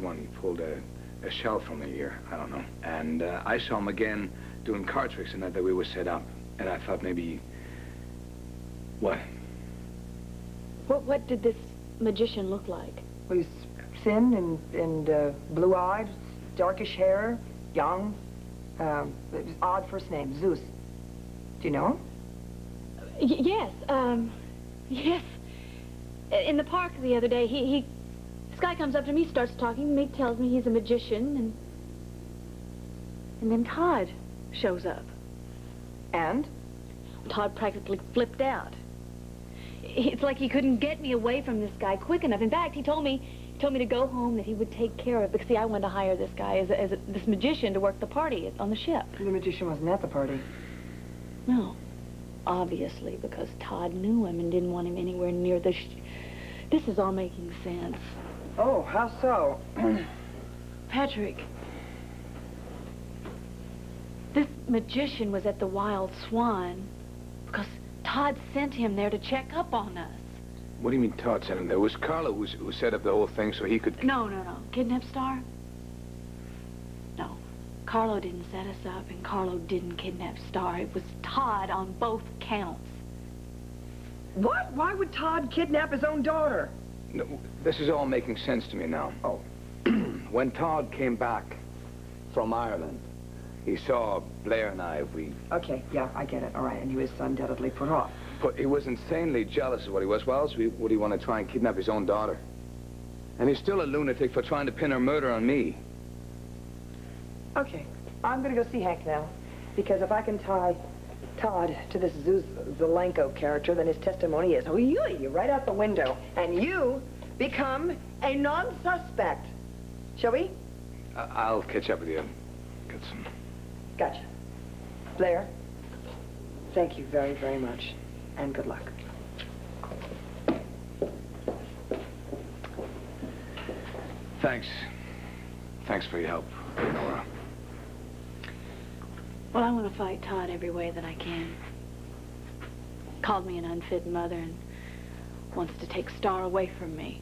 one. He pulled a shell from the ear. I don't know. And I saw him again doing card tricks the night that we were set up. And I thought maybe... What? What did this magician look like? Well, he's thin and blue-eyed, darkish hair, young. Odd first name, Zeus. Do you know him? Yes, yes. In the park the other day, this guy comes up to me, starts talking to me, tells me he's a magician, and then Todd shows up. And? Todd practically flipped out. It's like he couldn't get me away from this guy quick enough. In fact, he told me to go home, that he would take care of it, because, see, I wanted to hire this guy this magician to work the party on the ship. The magician wasn't at the party. No. Obviously, because Todd knew him and didn't want him anywhere near the This is all making sense. Oh, how so? Patrick, this magician was at the Wild Swan because Todd sent him there to check up on us. What do you mean Todd sent him there? Was Carlo who set up the whole thing so he could... No. Kidnap Star? No. Carlo didn't set us up, and Carlo didn't kidnap Star. It was Todd on both counts. What? Why would Todd kidnap his own daughter? No, this is all making sense to me now. Oh. When Todd came back from Ireland, he saw Blair and I, Okay, yeah, I get it. All right, and he was undoubtedly put off. But he was insanely jealous of what he was. Why else would he want to try and kidnap his own daughter? And he's still a lunatic for trying to pin her murder on me. Okay, I'm gonna go see Hank now, because if I can tie Todd to this Zeus Zelenko character, then his testimony is, oh, you're right out the window, and you become a non-suspect. Shall we? I'll catch up with you. Get some... Gotcha. Blair, thank you very, very much, and good luck. Thanks. Thanks for your help, Nora. Well, I want to fight Todd every way that I can. Called me an unfit mother and wants to take Star away from me.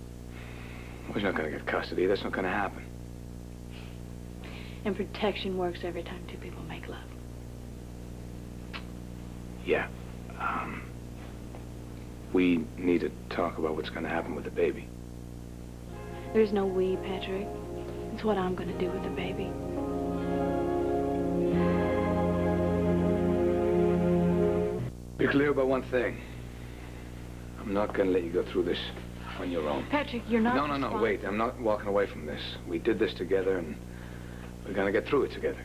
Well, he's not going to get custody. That's not going to happen. And protection works every time two people make love. Yeah. We need to talk about what's going to happen with the baby. There's no we, Patrick. It's what I'm going to do with the baby. Be clear about one thing. I'm not going to let you go through this on your own. Patrick, you're not... No, wait. I'm not walking away from this. We did this together, and we're going to get through it together.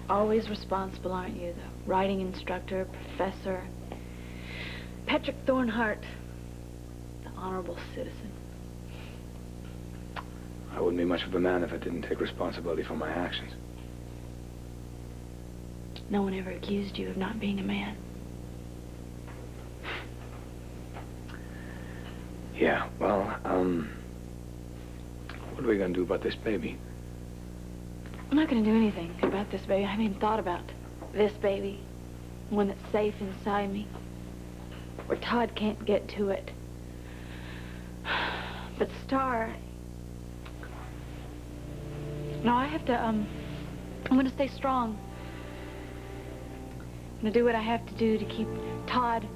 Always responsible, aren't you? The writing instructor, professor. Patrick Thornhart, the honorable citizen. I wouldn't be much of a man if I didn't take responsibility for my actions. No one ever accused you of not being a man. Yeah, well, what are we going to do about this baby? I'm not going to do anything about this baby. I haven't even thought about this baby. One that's safe inside me. Where Todd can't get to it. But Star... No, I have to, I'm going to stay strong. I'm going to do what I have to do to keep Todd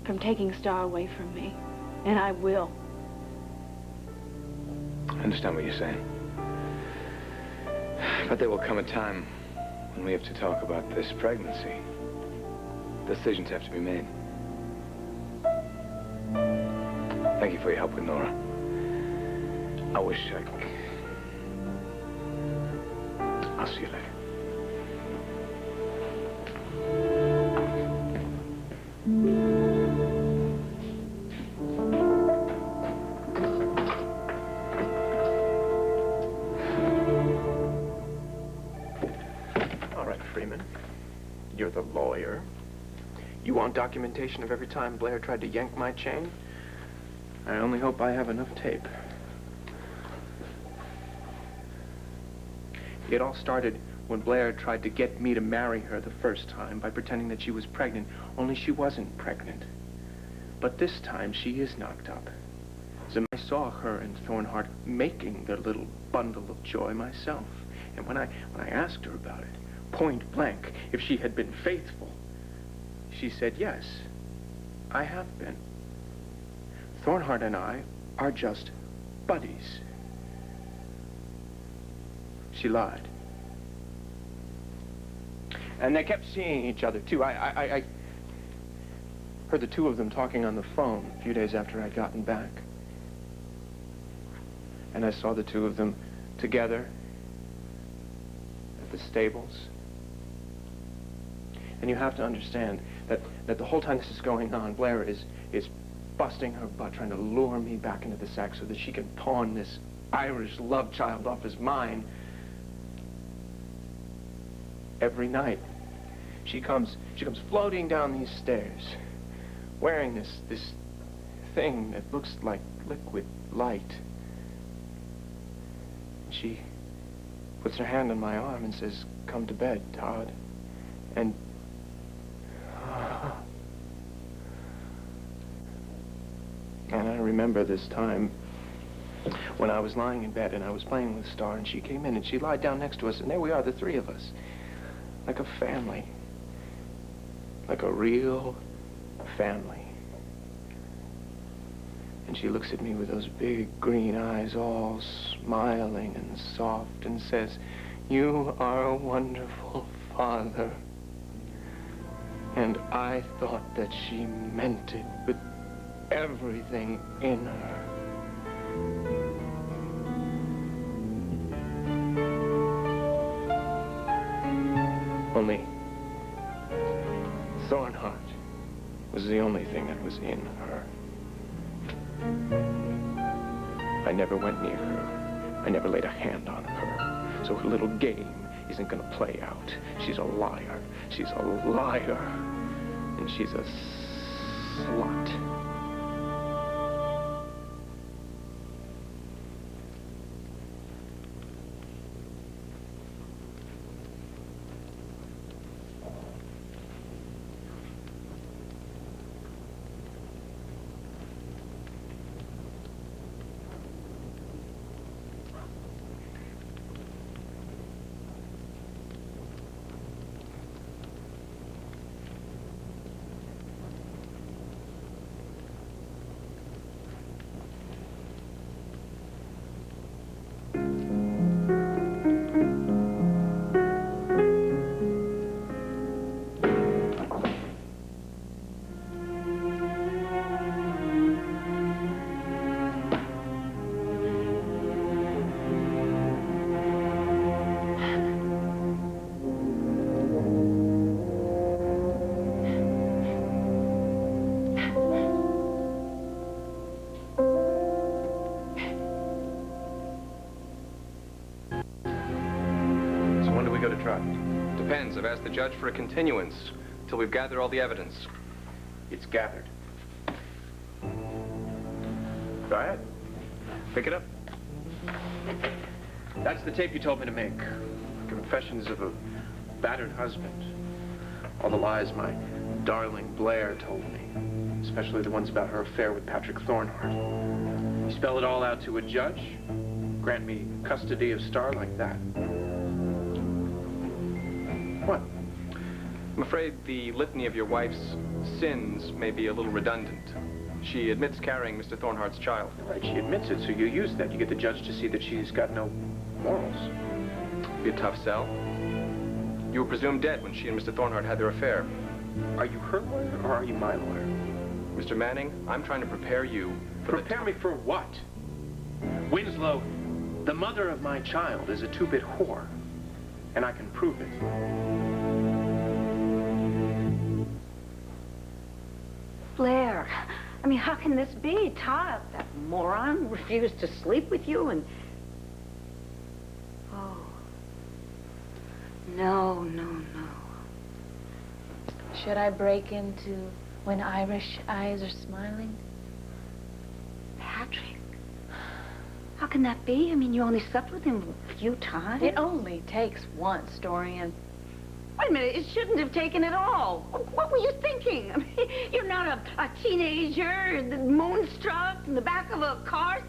from taking Star away from me. And I will. I understand what you're saying. But there will come a time when we have to talk about this pregnancy. Decisions have to be made. Thank you for your help with Nora. I wish I could... I'll see you later. All right, Freeman. You're the lawyer. You want documentation of every time Blair tried to yank my chain? I only hope I have enough tape. It all started when Blair tried to get me to marry her the first time by pretending that she was pregnant, only she wasn't pregnant. But this time, she is knocked up. So I saw her and Thornhart making their little bundle of joy myself. And when I asked her about it, point blank, if she had been faithful, she said, yes, I have been. Thornhart and I are just buddies. She lied. And they kept seeing each other, too. I heard the two of them talking on the phone a few days after I'd gotten back. And I saw the two of them together at the stables. And you have to understand that the whole time this is going on, Blair is busting her butt trying to lure me back into the sack so that she can pawn this Irish love child off as mine. Every night, she comes floating down these stairs, wearing this thing that looks like liquid light. She puts her hand on my arm and says, "Come to bed, Todd." And I remember this time when I was lying in bed and I was playing with Star, and she came in and she lied down next to us, and there we are, the three of us, like a family, like a real family. And she looks at me with those big green eyes, all smiling and soft, and says, "You are a wonderful father." And I thought that she meant it with everything in her. Only Thornhart was the only thing that was in her. I never went near her. I never laid a hand on her. So her little game isn't gonna play out. She's a liar. She's a liar. And she's a slut. Depends. I've asked the judge for a continuance till we've gathered all the evidence. It's gathered. Go ahead. Pick it up. That's the tape you told me to make. Confessions of a battered husband. All the lies my darling Blair told me, especially the ones about her affair with Patrick Thornhart. You spell it all out to a judge, grant me custody of Star like that. What? I'm afraid the litany of your wife's sins may be a little redundant. She admits carrying Mr. Thornhart's child. Right, she admits it, so you use that. You get the judge to see that she's got no morals. Be a tough sell. You were presumed dead when she and Mr. Thornhart had their affair. Are you her lawyer or are you my lawyer? Mr. Manning, I'm trying to prepare you for Prepare me for what? Winslow, the mother of my child is a two-bit whore, and I can prove it. Blair, I mean, how can this be? Todd, that moron, refused to sleep with you and... Oh. No. Should I break into when Irish eyes are smiling? Patrick, how can that be? I mean, you only slept with him a few times. It only takes once, Dorian. Why, a minute. It shouldn't have taken it all. What were you thinking? I mean, you're not a teenager, moonstruck in the back of a car